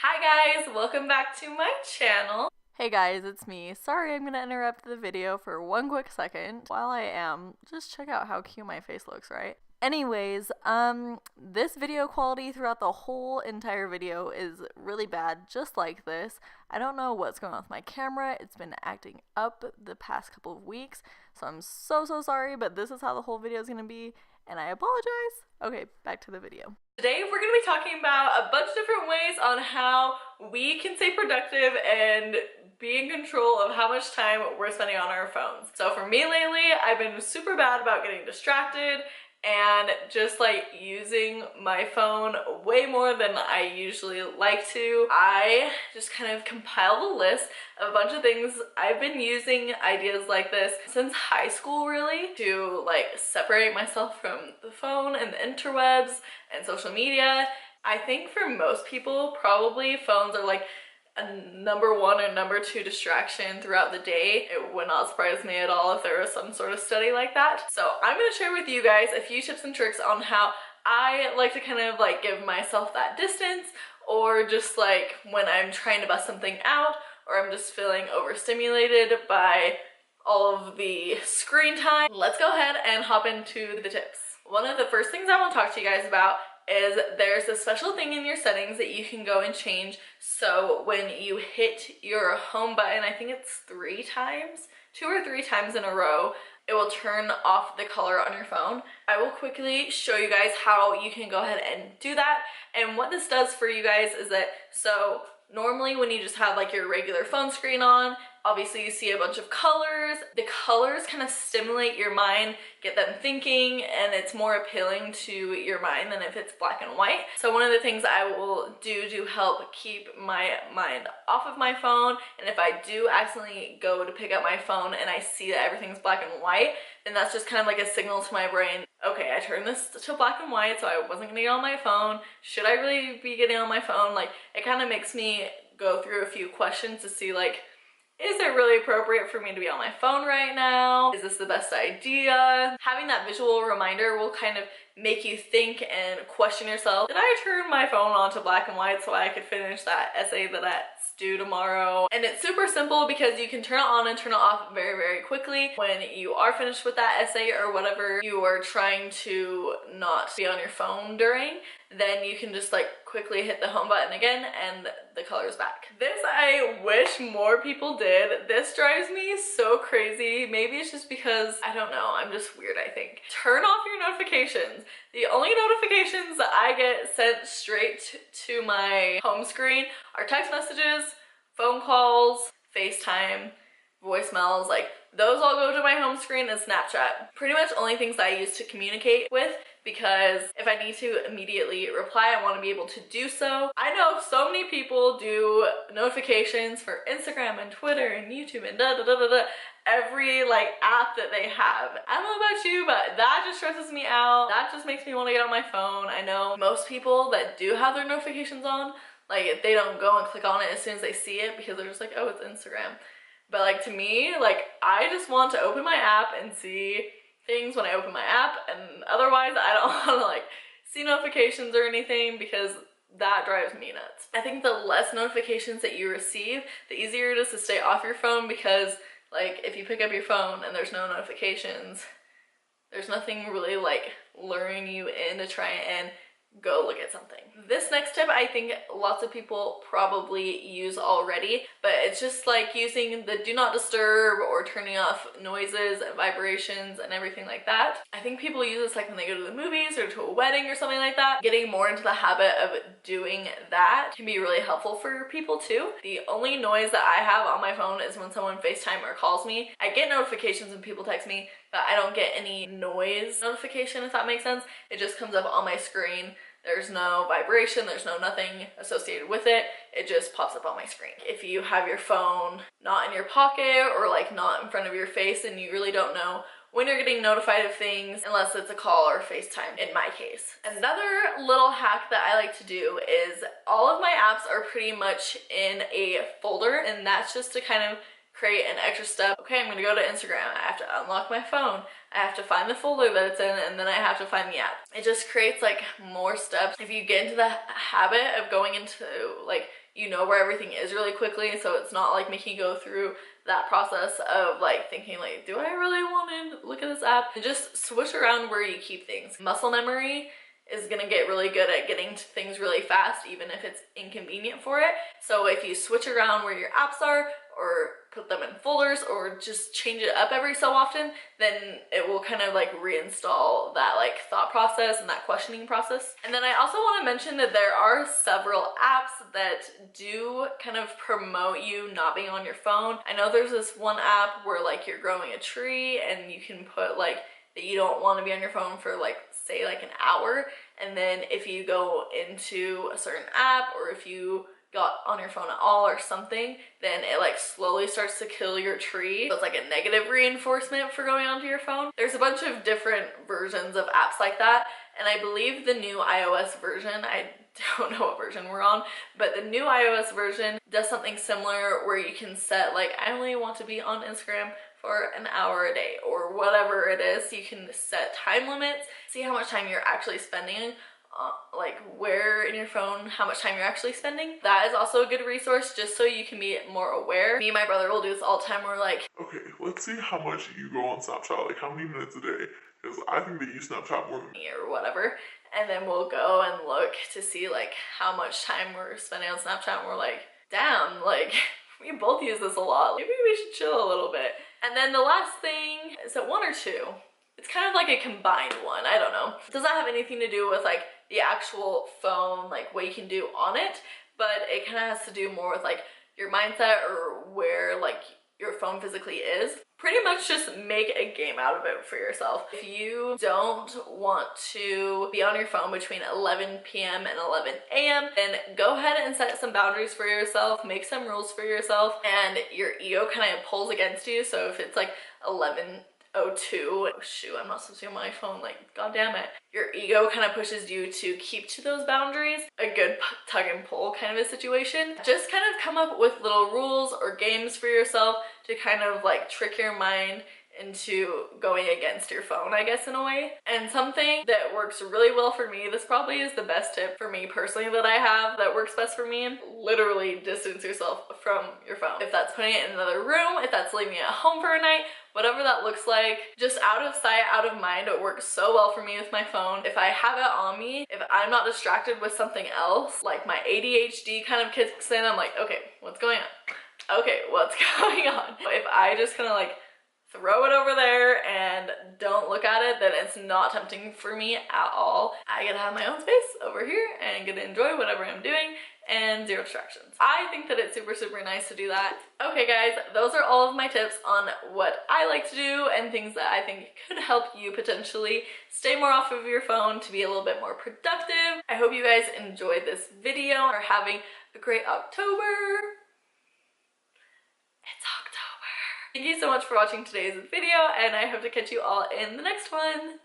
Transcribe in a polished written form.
Hi guys, welcome back to my channel. Hey guys, it's me. Sorry I'm gonna interrupt the video for one quick second. While I am, just check out how cute my face looks, right? Anyways, this video quality throughout the whole entire video is really bad, just like this. I don't know what's going on with my camera. It's been acting up the past couple of weeks, so I'm so sorry, but this is how the whole video is gonna be, and I apologize. Okay, back to the video. Today we're going to be talking about a bunch of different ways on how we can stay productive and be in control of how much time we're spending on our phones. So for me lately, I've been super bad about getting distracted and just like using my phone way more than I usually like to. I just kind of compiled a list of a bunch of things I've been using ideas like this since high school, really, to like separate myself from the phone and the interwebs and social media. I think for most people, probably phones are like a number one or number two distraction throughout the day. It would not surprise me at all if there was some sort of study like that. So I'm going to share with you guys a few tips and tricks on how I like to kind of like give myself that distance, or just like when I'm trying to bust something out, or I'm just feeling overstimulated by all of the screen time. Let's go ahead and hop into the tips. One of the first things I want to talk to you guys about is there's a special thing in your settings that you can go and change. So when you hit your home button, I think it's 2 or 3 times in a row, it will turn off the color on your phone. I will quickly show you guys how you can go ahead and do that. And what this does for you guys is that, so normally when you just have like your regular phone screen on, obviously you see a bunch of colors. The colors kind of stimulate your mind, get them thinking, and it's more appealing to your mind than if it's black and white. So one of the things I will do to help keep my mind off of my phone, and if I do accidentally go to pick up my phone and I see that everything's black and white, then that's just kind of like a signal to my brain, okay, I turned this to black and white, so I wasn't gonna get on my phone. Should I really be getting on my phone? Like, it kind of makes me go through a few questions to see like, is it really appropriate for me to be on my phone right now? Is this the best idea? Having that visual reminder will kind of make you think and question yourself. Did I turn my phone on to black and white so I could finish that essay that's due tomorrow? And it's super simple because you can turn it on and turn it off very quickly when you are finished with that essay or whatever you are trying to not be on your phone during. Then you can just like quickly hit the home button again and the color's back. This I wish more people did. This drives me so crazy. Maybe it's just because, I don't know, I'm just weird, I think. Turn off your notifications. The only notifications that I get sent straight to my home screen are text messages, phone calls, FaceTime, voicemails, like those all go to my home screen, and Snapchat. Pretty much only things that I use to communicate with, because if I need to immediately reply, I want to be able to do so. I know so many people do notifications for Instagram and Twitter and YouTube and every like app that they have. I don't know about you, but that just stresses me out. That just makes me want to get on my phone. I know most people that do have their notifications on, like they don't go and click on it as soon as they see it because they're just like, oh, it's Instagram. But like to me, like I just want to open my app and see things when I open my app, and otherwise I don't want to like see notifications or anything because that drives me nuts. I think the less notifications that you receive, the easier it is to stay off your phone, because like if you pick up your phone and there's no notifications, there's nothing really like luring you in to try and go look at something. This next tip I think lots of people probably use already, but it's just like using the do not disturb or turning off noises and vibrations and everything like that. I think people use this like when they go to the movies or to a wedding or something like that. Getting more into the habit of doing that can be really helpful for people too. The only noise that I have on my phone is when someone FaceTime or calls me. I get notifications when people text me, but I don't get any noise notification, if that makes sense. It just comes up on my screen. There's no vibration, there's no nothing associated with it. It just pops up on my screen. If you have your phone not in your pocket or like not in front of your face, and you really don't know when you're getting notified of things unless it's a call or FaceTime in my case. Another little hack that I like to do is all of my apps are pretty much in a folder, and that's just to kind of create an extra step. Okay, I'm gonna go to Instagram. I have to unlock my phone. I have to find the folder that it's in, and then I have to find the app. It just creates like more steps. If you get into the habit of going into like you know where everything is really quickly, so it's not like making you go through that process of like thinking like, do I really want to look at this app? And just switch around where you keep things. Muscle memory is gonna get really good at getting to things really fast, even if it's inconvenient for it. So if you switch around where your apps are, or put them in folders, or just change it up every so often, then it will kind of like reinstall that like thought process and that questioning process. And then I also want to mention that there are several apps that do kind of promote you not being on your phone. I know there's this one app where like you're growing a tree and you can put like that you don't want to be on your phone for like say like an hour, and then if you go into a certain app, or if you got on your phone at all or something, then it like slowly starts to kill your tree. So it's like a negative reinforcement for going onto your phone. There's a bunch of different versions of apps like that, and I believe the new iOS version, I don't know what version we're on, but the new iOS version does something similar where you can set like, I only want to be on Instagram for an hour a day, or whatever it is. You can set time limits, see how much time you're actually spending, like where in your phone, how much time you're actually spending. That is also a good resource, just so you can be more aware. Me and my brother will do this all the time. We're like, okay, let's see how much you go on Snapchat, like how many minutes a day, because I think they use Snapchat more than me, or whatever. And then we'll go and look to see like how much time we're spending on Snapchat, and we're like, damn, like we both use this a lot. Maybe we should chill a little bit. And then the last thing is that 1 or 2. It's kind of like a combined one, I don't know. It doesn't have anything to do with like the actual phone, like what you can do on it, but it kind of has to do more with like your mindset, or where like your phone physically is. Pretty much just make a game out of it for yourself. If you don't want to be on your phone between 11 p.m. and 11 a.m., then go ahead and set some boundaries for yourself, make some rules for yourself, and your ego kind of pulls against you. So if it's like 11:02, oh shoot, I'm not supposed to be on my phone, like god damn it. Your ego kind of pushes you to keep to those boundaries. A good tug and pull kind of a situation. Just kind of come up with little rules or games for yourself to kind of like trick your mind into going against your phone, I guess, in a way. And something that works really well for me, this probably is the best tip for me personally that I have that works best for me, literally distance yourself from your phone. If that's putting it in another room, if that's leaving it at home for a night, whatever that looks like, just out of sight, out of mind. It works so well for me with my phone. If I have it on me, if I'm not distracted with something else, like my ADHD kind of kicks in, I'm like, okay, what's going on? Okay, what's going on? If I just kind of like throw it over there and don't look at it, then it's not tempting for me at all. I get to have my own space over here and get to enjoy whatever I'm doing, and zero distractions. I think that it's super, super nice to do that. Okay guys, those are all of my tips on what I like to do and things that I think could help you potentially stay more off of your phone to be a little bit more productive. I hope you guys enjoyed this video, or having a great October. It's October. Thank you so much for watching today's video, and I hope to catch you all in the next one.